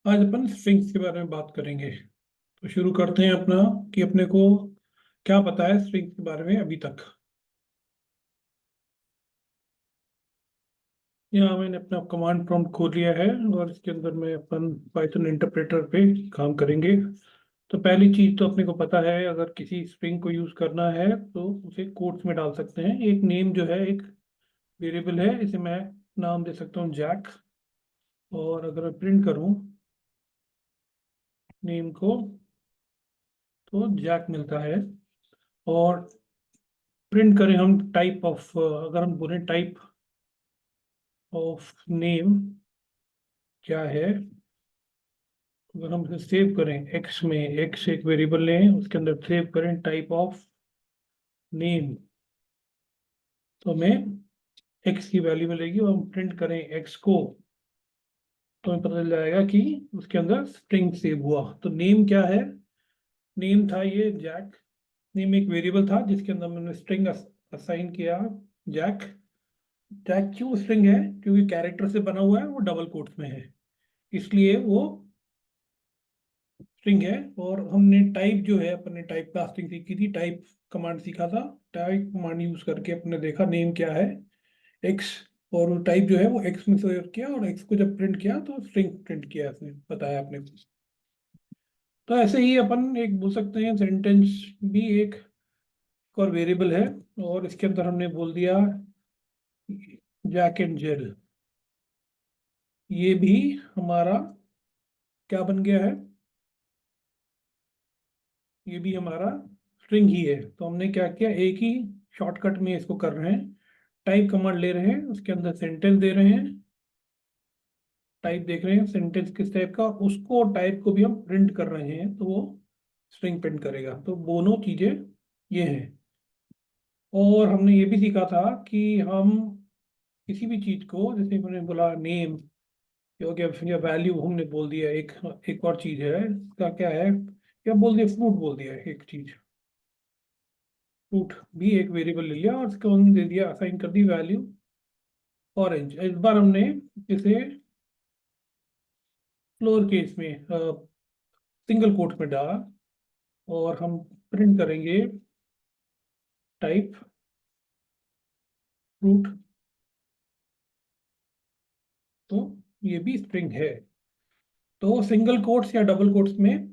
आज अपन स्ट्रिंग्स के बारे में बात करेंगे। तो शुरू करते हैं अपना कि अपने को क्या पता है स्ट्रिंग्स के बारे में अभी तक। यहाँ मैंने अपना कमांड प्रॉम्प्ट खोल लिया है और इसके अंदर में अपन पाइथन इंटरप्रेटर पे काम करेंगे। तो पहली चीज तो अपने को पता है, अगर किसी स्ट्रिंग को यूज करना है तो उसे कोट्स में डाल सकते हैं। एक नेम जो है एक वेरिएबल है, इसे मैं नाम दे सकता हूँ जैक। और अगर मैं प्रिंट करूँ नेम को तो जैक मिलता है। और प्रिंट करें हम टाइप ऑफ, अगर हम बोले टाइप ऑफ नेम क्या है, अगर हम इसे सेव करें एक्स में, एक्स एक वेरिएबल लें उसके अंदर सेव करें टाइप ऑफ नेम, तो हमें एक्स की वैल्यू मिलेगी। और हम प्रिंट करें एक्स को तो हमें पता चल जाएगा कि उसके अंदर स्ट्रिंग सेव हुआ। तो नेम क्या है? नेम था ये जैक। नेम एक वेरिएबल था जिसके अंदर मैंने स्ट्रिंग असाइन किया जैक। जैक क्यों स्ट्रिंग है? क्योंकि कैरेक्टर से बना हुआ है, वो डबल कोट्स में है, इसलिए वो स्ट्रिंग है। और हमने टाइप जो है, अपने टाइप कास्टिंग सीखी थी, टाइप कमांड सीखा था। टाइप कमांड यूज करके अपने देखा नेम क्या है, एक्स। और वो टाइप जो है वो एक्स में सेव किया और एक्स को जब प्रिंट किया तो स्ट्रिंग प्रिंट किया, इसने बताया अपने को। तो ऐसे ही अपन एक बोल सकते हैं सेंटेंस भी एक और वेरिएबल है, और इसके अंदर हमने बोल दिया जैक एंड जिल। ये भी हमारा क्या बन गया है? ये भी हमारा स्ट्रिंग ही है। तो हमने क्या किया, एक ही शॉर्टकट में इसको कर रहे हैं। टाइप कमांड ले रहे हैं, उसके अंदर सेंटेंस दे रहे हैं, टाइप देख रहे हैं सेंटेंस किस टाइप का, उसको टाइप को भी हम प्रिंट कर रहे हैं तो वो स्ट्रिंग प्रिंट करेगा। तो दोनों चीजें ये हैं। और हमने ये भी सीखा था कि हम किसी भी चीज को, जैसे मैंने बोला नेम हो गया या वैल्यू हमने बोल दिया, एक एक और चीज है इसका क्या है, क्या बोल दिया, फ्रूट बोल दिया एक चीज। फ्रूट भी एक वेरिएबल ले लिया और उसको हमने दे दिया, असाइन कर दी वैल्यू ऑरेंज। इस बार हमने इसे फ्लोर केस में सिंगल कोट में डाला और हम प्रिंट करेंगे टाइप फ्रूट। तो ये भी स्ट्रिंग है। तो सिंगल कोट्स या डबल कोट्स में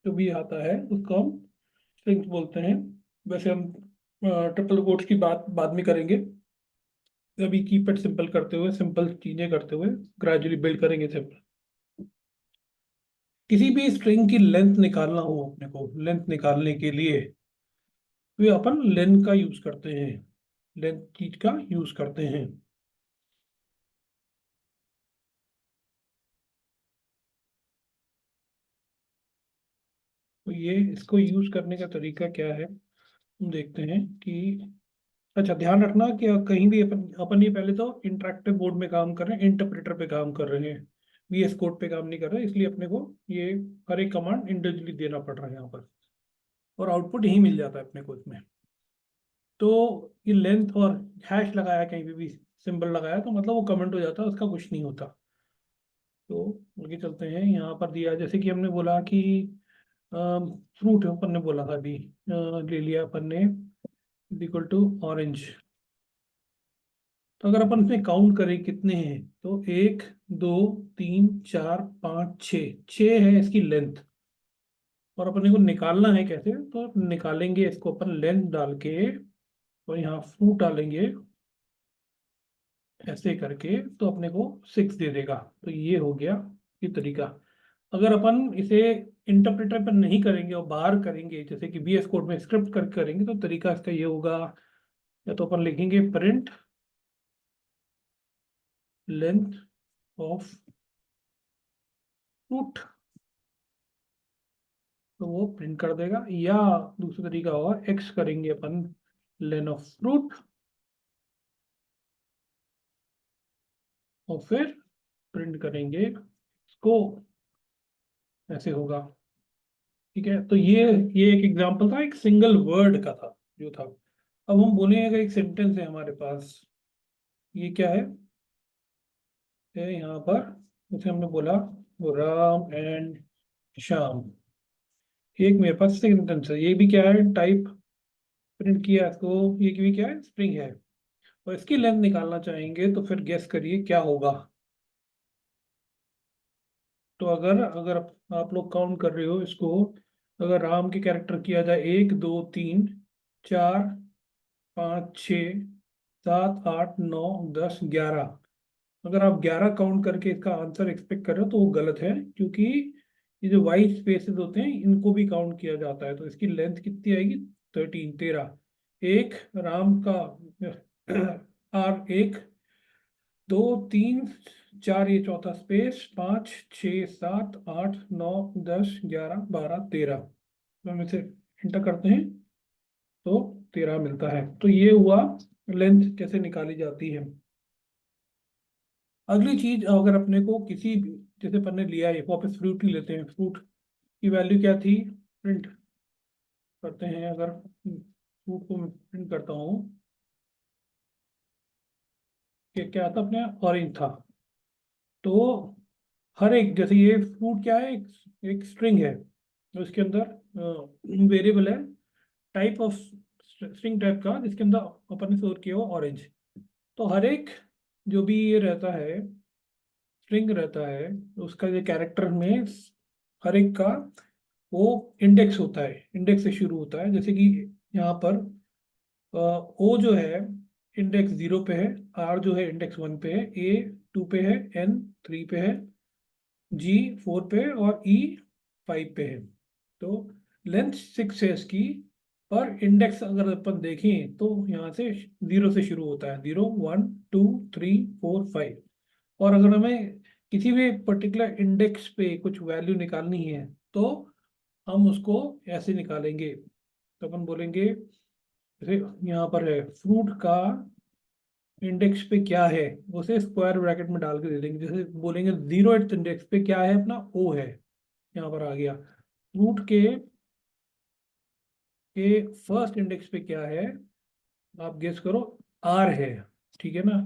जो भी आता है उसको हम स्ट्रिंग्स बोलते हैं। वैसे हम ट्रिपल कोट्स की बात बाद में करेंगे। अभी कीप इट सिंपल करते हुए, सिंपल चीजें करते हुए ग्रेजुअली बिल्ड करेंगे सिंपल। किसी भी स्ट्रिंग की लेंथ निकालना हो अपने को, लेंथ निकालने के लिए तो ये अपन लेंथ का यूज करते हैं, लेंथ चीज का यूज करते हैं। तो ये इसको यूज करने का तरीका क्या है हम देखते हैं कि, अच्छा ध्यान रखना कि कहीं भी अपन अपन ये पहले तो इंटरेक्टिव बोर्ड में काम कर रहे हैं, इंटरप्रेटर पे काम कर रहे हैं, वीएस कोड पे काम नहीं कर रहे, इसलिए अपने को ये हर एक कमांड इंडिविजुअली देना पड़ रहा है यहाँ पर। और आउटपुट यही मिल जाता है अपने को इसमें। तो ये लेंथ और हैश लगाया, कहीं पे भी सिंबल लगाया तो मतलब वो कमेंट हो जाता है, उसका कुछ नहीं होता। तो आगे चलते हैं। यहाँ पर दिया जैसे कि हमने बोला कि फ्रूट अपन ने बोला था अभी, ले लिया अपन ने इक्वल टू ऑरेंज। तो अगर अपन इसमें काउंट करें कितने हैं, तो एक, दो, तीन, चार, पाँच, छः, छः है इसकी लेंथ। और अपने को निकालना है कैसे, तो निकालेंगे इसको अपन लेंथ डाल के और यहाँ फ्रूट डालेंगे ऐसे करके, तो अपने को 6 दे देगा। तो ये हो गया ये तरीका। अगर अपन इसे इंटरप्रेटर पर नहीं करेंगे और बाहर करेंगे, जैसे कि VS कोड में स्क्रिप्ट कर करेंगे, तो तरीका इसका ये होगा, या तो अपन लिखेंगे प्रिंट लेंथ ऑफ फ्रूट, तो वो प्रिंट कर देगा। या दूसरा तरीका होगा, एक्स करेंगे अपन लेन ऑफ फ्रूट और फिर प्रिंट करेंगे इसको, ऐसे होगा। ठीक है। तो ये एक एग्जांपल था, एक सिंगल वर्ड का था जो था। अब हम बोलेंगे एक सेंटेंस है हमारे पास, ये क्या है यहाँ पर, जैसे हमने बोला राम एंड श्याम। एक मेरे पास सेंटेंस है, ये भी क्या है, टाइप प्रिंट किया तो ये भी क्या है, स्ट्रिंग है। और इसकी लेंथ निकालना चाहेंगे तो फिर गेस करिए क्या होगा। तो अगर अगर आप लोग काउंट कर रहे हो इसको, अगर राम के कैरेक्टर किया जाए 1 2 3 4 5 6 7 8 9 10 11, अगर आप 11 काउंट करके इसका आंसर एक्सपेक्ट कर रहे हो तो वो गलत है, क्योंकि ये जो वाइट स्पेसेस होते हैं इनको भी काउंट किया जाता है। तो इसकी लेंथ कितनी आएगी, 13। एक राम का R1 2 3 4, ये चौथा स्पेस, 5 6 7 8 9 10 11 12 13, तो हम इसे इंटर करते हैं तो 13 मिलता है। तो ये हुआ लेंथ कैसे निकाली जाती है। अगली चीज, अगर अपने को किसी भी, जैसे अपन ने लिया है वापस फ्रूट ही लेते हैं, फ्रूट की वैल्यू क्या थी, प्रिंट करते हैं। अगर फ्रूट को मैं प्रिंट करता हूँ कि क्या था, अपने ऑरेंज था। तो हर एक, जैसे ये फ्रूट क्या है, एक स्ट्रिंग है, तो इसके अंदर वेरिएबल है टाइप ऑफ स्ट्रिंग टाइप का, जिसके अंदर अपन ने स्टोर किया हुआ ऑरेंज। तो हर एक जो भी ये रहता है, स्ट्रिंग रहता है, उसका ये कैरेक्टर में हर एक का वो इंडेक्स होता है, इंडेक्स से शुरू होता है। जैसे कि यहाँ पर ओ जो है इंडेक्स 0 पे है, आर जो है इंडेक्स 1 पे है, ए 2 पे है, एन 3 पे है, जी 4 पे है और ई 5 पे है। तो लेंथ 6 है इसकी, पर इंडेक्स अगर अपन देखें तो यहाँ से 0 से शुरू होता है, 0 1 2 3 4 5। और अगर हमें किसी भी पर्टिकुलर इंडेक्स पे कुछ वैल्यू निकालनी है तो हम उसको ऐसे निकालेंगे। तो अपन बोलेंगे, जैसे यहाँ पर है फ्रूट का इंडेक्स पे क्या है, उसे स्क्वायर ब्रैकेट में डाल के दे देंगे। जैसे बोलेंगे 0th इंडेक्स पे क्या है, अपना ओ है, यहाँ पर आ गया। फ्रूट के फर्स्ट इंडेक्स पे क्या है, आप गेस करो, आर है, ठीक है ना।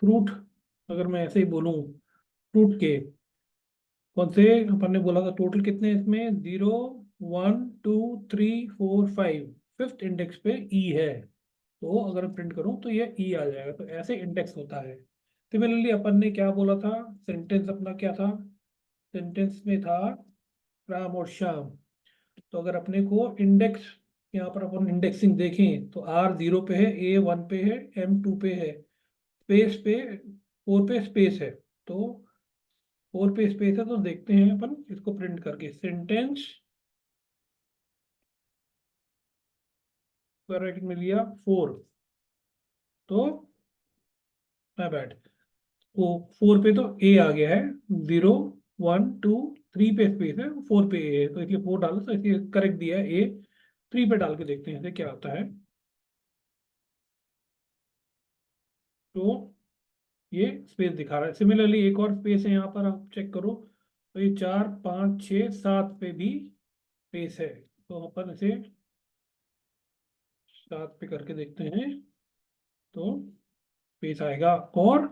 फ्रूट, अगर मैं ऐसे ही बोलूँ, फ्रूट के कौन से, अपन ने बोला था टोटल कितने हैं इसमें, 0 1 2 3 4 5, फिफ्थ इंडेक्स पे ई है। तो अगर प्रिंट करूं तो ये ई आ जाएगा। तो ऐसे इंडेक्स होता है। सिमिलरली अपन ने क्या बोला था, सेंटेंस अपना क्या था, सेंटेंस में था राम और श्याम। तो अगर अपने को इंडेक्स, यहाँ पर अपन इंडेक्सिंग देखें तो आर 0 पे है, ए 1 पे है, एम 2 पे है, स्पेस पे 4 पे स्पेस है। तो 4 पे स्पेस है, तो देखते हैं अपन इसको प्रिंट करके, सेंटेंस ब्रैकेट में लिया 4, तो माय बैड, वो 4 पे तो ए आ गया है, 0 1 2 3 पे स्पेस है, 4 पे ए है, तो इसलिए 4 डालो, तो इसलिए करेक्ट दिया है ए। 3 पे डाल के देखते हैं इसे क्या आता है। तो ये स्पेस दिखा रहा है। सिमिलरली एक और स्पेस है यहाँ पर, आप चेक करो, तो ये 4 5 6 7 पे भी स्पेस है। तो अपन इसे 7 पे करके देखते हैं तो स्पेस आएगा। और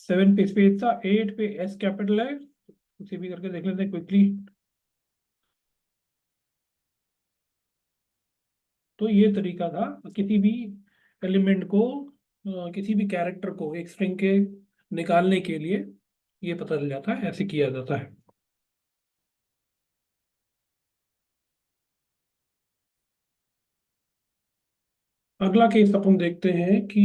7 पे स्पेस था, 8 पे एस कैपिटल है, उसे भी करके देख लेते हैं क्विकली। तो ये तरीका था किसी भी एलिमेंट को, किसी भी कैरेक्टर को एक स्ट्रिंग के निकालने के लिए, ये पता चल जाता है, ऐसे किया जाता है। अगला केस अपन देखते हैं कि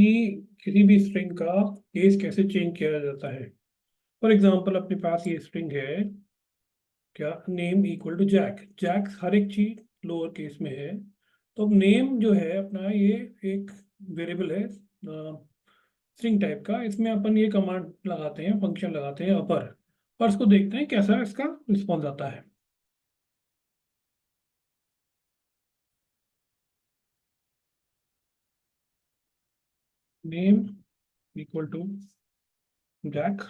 किसी भी स्ट्रिंग का केस कैसे चेंज किया जाता है। फॉर एग्जांपल अपने पास ये स्ट्रिंग है, क्या, name equal to Jack. Jack हर एक चीज लोअर केस में है। तो अब नेम जो है अपना, ये एक वेरिएबल है स्ट्रिंग टाइप का, इसमें अपन ये कमांड लगाते हैं, फंक्शन लगाते हैं अपर, और इसको देखते हैं कैसा इसका रिस्पॉन्स आता है। नेम इक्वल टू जैक,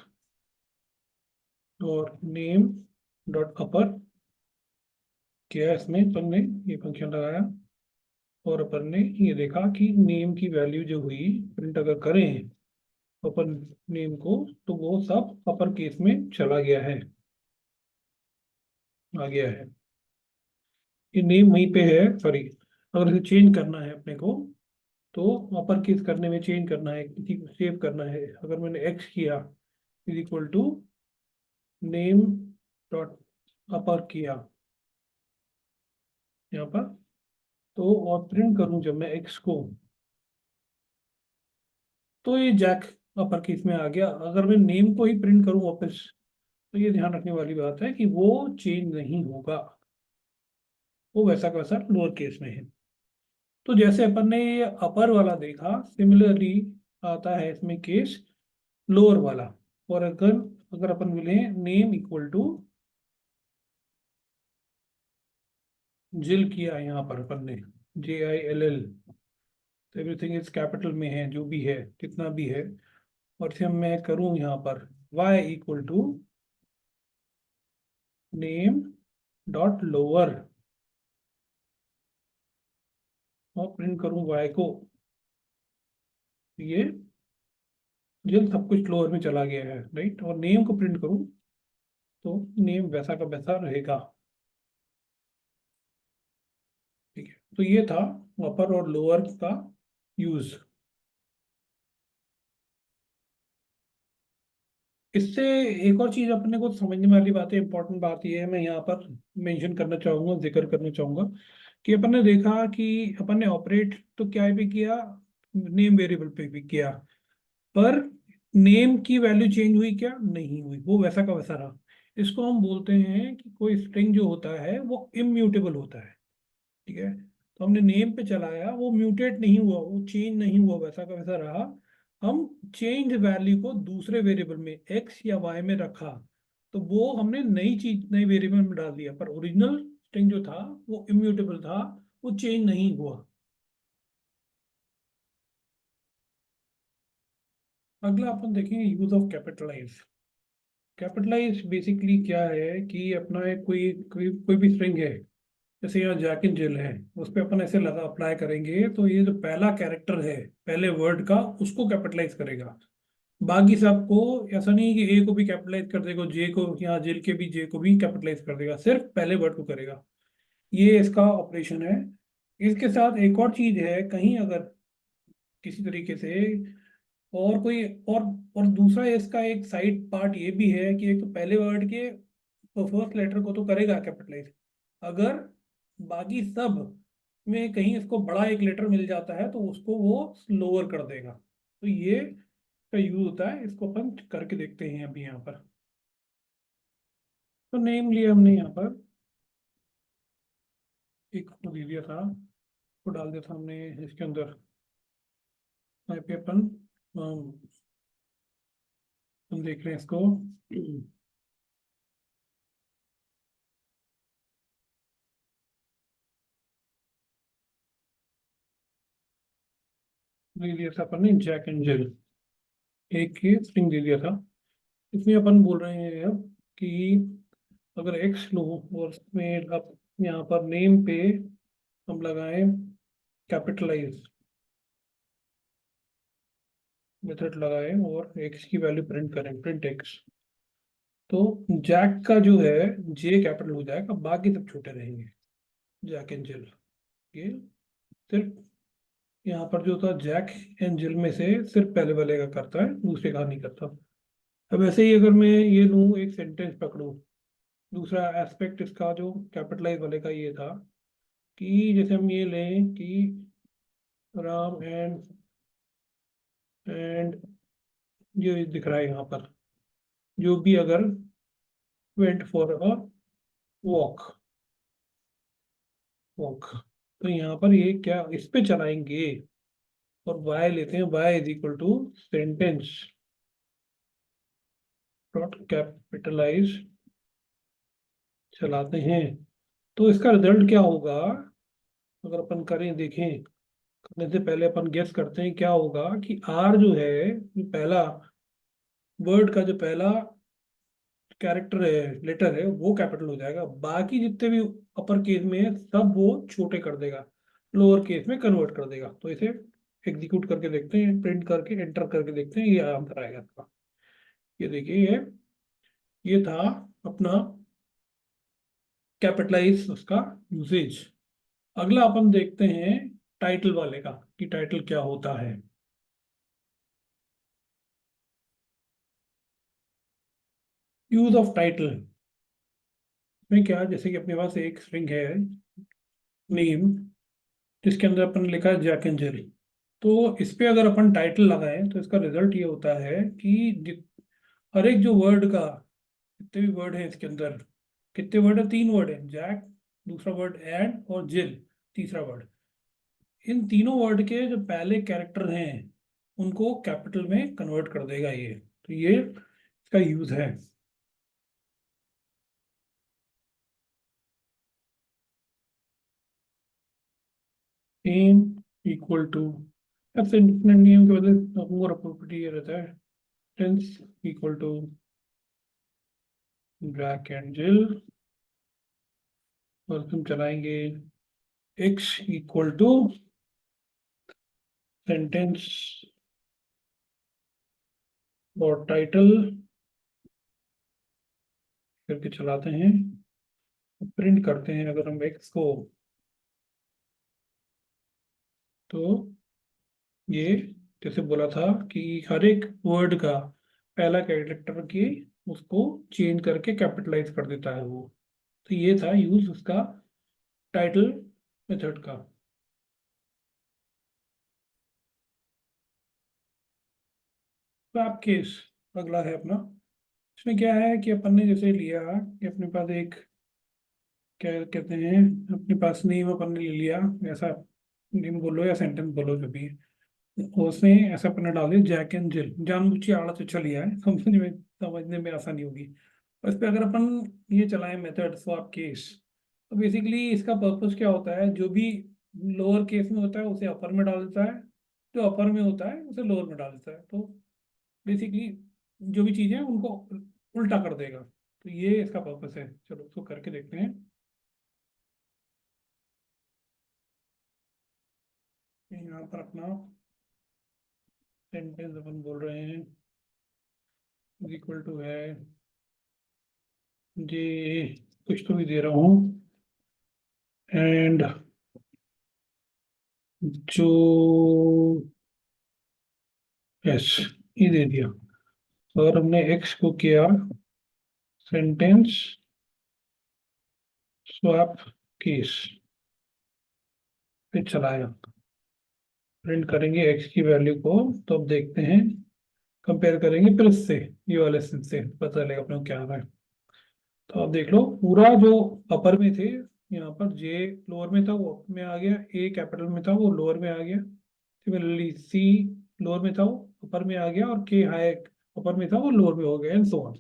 और नेम डॉट अपर किया, इसमें अपन ने ये फंक्शन लगाया, और अपन ने ये देखा कि नेम की वैल्यू जो हुई, प्रिंट अगर करें अपन नेम को, तो वो सब अपर केस में चला गया है। आ गया है। ये नेम वहीं पे है, सॉरी, अगर इसे चेंज करना है अपने को तो अपर केस करने में चेंज करना है, किसी को सेव करना है। अगर मैंने एक्स किया is equal to name dot upper किया यहाँ पर, तो और प्रिंट करूं जब मैं एक्स को, तो ये जैक अपर केस में आ गया। अगर मैं नेम को ही प्रिंट करूं वापस, तो ये ध्यान रखने वाली बात है कि वो चेंज नहीं होगा, वो वैसा का वैसा लोअर केस में है। तो जैसे अपन ने ये अपर वाला देखा, सिमिलरली आता है इसमें केस लोअर वाला। और अगर अगर अपन मिले नेम इक्वल टू जिल किया यहाँ पर अपन ने, JILL, तो एवरीथिंग इज कैपिटल में है, जो भी है कितना भी है। और इसे मैं करूँ यहाँ पर y equal to name dot lower, और प्रिंट करूँ y को, ये जिल सब कुछ लोअर में चला गया है, राइट। और नेम को प्रिंट करूँ तो नेम वैसा का वैसा रहेगा। ठीक है, तो ये था अपर और लोअर का यूज। इससे एक और चीज अपने को समझने वाली बात है, इंपॉर्टेंट बात ये है, मैं यहाँ पर मेंशन करना चाहूंगा, जिक्र करना चाहूंगा कि अपन ने देखा कि अपन ने ऑपरेट तो क्या भी किया, नेम वेरिएबल पे भी किया, पर नेम की वैल्यू चेंज हुई क्या? नहीं हुई, वो वैसा का वैसा रहा। इसको हम बोलते हैं कि कोई स्ट्रिंग जो होता है वो इम्यूटेबल होता है। ठीक है, तो हमने नेम पे चलाया, वो म्यूटेट नहीं हुआ, वो चेंज नहीं हुआ, वैसा का वैसा रहा। हम चेंज वैल्यू को दूसरे वेरिएबल में एक्स या वाई में रखा, तो वो हमने नई चीज नई वेरिएबल में डाल दिया, पर ओरिजिनल स्ट्रिंग जो था वो इम्यूटेबल था, वो चेंज नहीं हुआ। अगला अपन देखेंगे use of capitalize. Capitalize basically क्या है कि अपना एक कोई भी स्ट्रिंग है, जैसे यहाँ जैक एंड जिल है, उस पर अपन ऐसे लगा अप्लाई करेंगे तो ये जो पहला कैरेक्टर है पहले वर्ड का, उसको कैपिटलाइज करेगा। बाकी सबको ऐसा नहीं है कि ए को भी कैपिटलाइज कर देगा, जे को, यहाँ जिल के भी जे को भी कैपिटलाइज कर देगा, सिर्फ पहले वर्ड को करेगा। ये इसका ऑपरेशन है। इसके साथ एक और चीज है, कहीं अगर किसी तरीके से और कोई और और दूसरा इसका एक साइड पार्ट ये भी है कि एक तो पहले वर्ड के फर्स्ट लेटर को तो करेगा कैपिटलाइज, अगर बाकी सब में कहीं इसको बड़ा एक लेटर मिल जाता है तो उसको वो लोअर कर देगा। तो ये का यूज होता है, इसको अपन करके देखते हैं अभी यहाँ पर। तो नेम लिया हमने यहाँ पर, एक को दे दिया था, को डाल दिया था हमने इसके अंदर। यहाँ पे हम देख रहे हैं इसको, दे दिया था अपन ने जैक एंड जिल, एक ही स्ट्रिंग दे दिया था। इसमें अपन बोल रहे हैं अब कि अगर एक्स लो और उसमें अब यहाँ पर नेम पे हम लगाएं कैपिटलाइज मेथड लगाएं और एक्स की वैल्यू प्रिंट करें, प्रिंट एक्स, तो जैक का जो है जे कैपिटल हो जाएगा, बाकी सब छोटे रहेंगे, जैक एंड जिल। ये सिर्फ यहाँ पर जो था जैक एंड जिल में से सिर्फ पहले वाले का करता है, दूसरे का नहीं करता। अब ऐसे ही अगर मैं ये लूँ, एक सेंटेंस पकड़ूँ, दूसरा एस्पेक्ट इसका जो कैपिटलाइज वाले का ये था कि जैसे हम ये लें कि राम एंड ये दिख रहा है यहाँ पर, जो भी अगर went for a walk, walk, तो यहाँ पर ये क्या इस पे चलाएंगे और वाई लेते हैं, y is equal to sentence dot capitalize चलाते हैं, तो इसका रिजल्ट क्या होगा? अगर अपन करें देखें, करने से पहले अपन गेस करते हैं क्या होगा कि आर जो है, जो पहला वर्ड का जो पहला कैरेक्टर है, लेटर है, वो कैपिटल हो जाएगा, बाकी जितने भी अपर केस में है सब वो छोटे कर देगा, लोअर केस में कन्वर्ट कर देगा। तो इसे एग्जीक्यूट करके देखते हैं, प्रिंट करके एंटर करके देखते हैं, ये आंसर आएगा इसका। ये देखिए, ये था अपना कैपिटलाइज उसका यूसेज। अगला अपन देखते हैं टाइटल वाले का कि टाइटल क्या होता है। यूज ऑफ टाइटल में क्या, जैसे कि अपने पास एक स्ट्रिंग है नेम, जिसके अंदर अपन लिखा है जैक एंड जिल। तो इस पे अगर अपन टाइटल लगाएं तो इसका रिजल्ट ये होता है कि हर एक जो वर्ड का, जितने भी वर्ड है इसके अंदर, कितने वर्ड है, 3 वर्ड है, जैक, दूसरा वर्ड एंड, और जिल तीसरा वर्ड। इन तीनों वर्ड के जो पहले कैरेक्टर हैं उनको कैपिटल में कन्वर्ट कर देगा ये। तो ये इसका यूज है। नेम इक्वल टू, सबसे इंडिपेंडेंट नेम के बदले मोर अप्रोप्रिएट ये रहता है, tense equal to Jack and Jill. और हम चलाएंगे x इक्वल टू सेंटेंस और टाइटल करके चलाते हैं, प्रिंट करते हैं अगर हम x को, तो ये जैसे बोला था कि हर एक वर्ड का पहला कैरेक्टर की उसको चेंज करके कैपिटलाइज कर देता है वो। तो ये था यूज उसका टाइटल मेथड का। स्वैप केस अगला है अपना। इसमें क्या है कि अपन ने जैसे लिया कि अपने पास एक, क्या कहते हैं, अपने पास नेम अपन ने ले लिया, ऐसा नेम बोलो या सेंटेंस बोलो जो भी है, उसमें ऐसा अपन ने डाल दिया जैक एंड जिल, जानबूझ के आड़ा चुच्छा लिया है, समझने में आसानी होगी। और इस पे अगर अपन ये चलाएं मेथड स्वैप केस, तो बेसिकली इसका पर्पस क्या होता है, जो भी लोअर केस में होता है उसे अपर में डाल देता है, जो अपर में होता है उसे लोअर में डाल देता है। तो बेसिकली जो भी चीजें हैं उनको उल्टा कर देगा। तो ये इसका पर्पस है। चलो उसको करके देखते हैं। यहाँ पर अपना सेंटेंस अपन बोल रहे हैं इक्वल टू है जी, कुछ तो भी दे रहा हूँ, एंड जो, यस, ये दे दिया। और हमने एक्स को किया सेंटेंस स्वैप केस पे चलाया, प्रिंट करेंगे एक्स की वैल्यू को। तो अब देखते हैं, कंपेयर करेंगे फिर इससे, ये वाले से पता चलेगा अपने को क्या आ रहा है। तो आप देख लो, पूरा जो अपर में थे, यहाँ पर जे लोअर में था वो अपर में आ गया, ए कैपिटल में था वो लोअर में आ गया, सिमिलरली सी लोअर में था वो अपर में आ गया, और के हाई अपर में था वो लोअर में हो गया, एंड सो ऑन।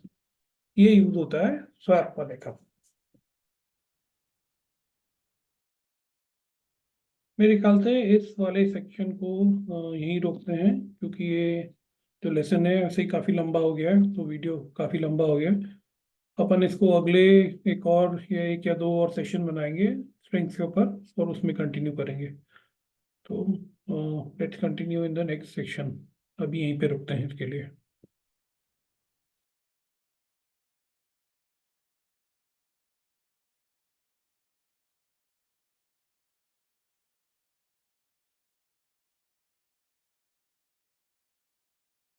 ये यूज होता है स्वैप वाले का। मेरे ख्याल से इस वाले सेक्शन को यहीं रोकते हैं, क्योंकि ये जो लेसन है वैसे ही काफ़ी लंबा हो गया है, तो वीडियो काफ़ी लंबा हो गया है। अपन इसको अगले एक और या एक या दो और सेशन बनाएंगे स्ट्रिंग्स के ऊपर, और उसमें कंटिन्यू करेंगे। तो let's continue in the next section. अभी यहीं पे रुकते हैं इसके लिए।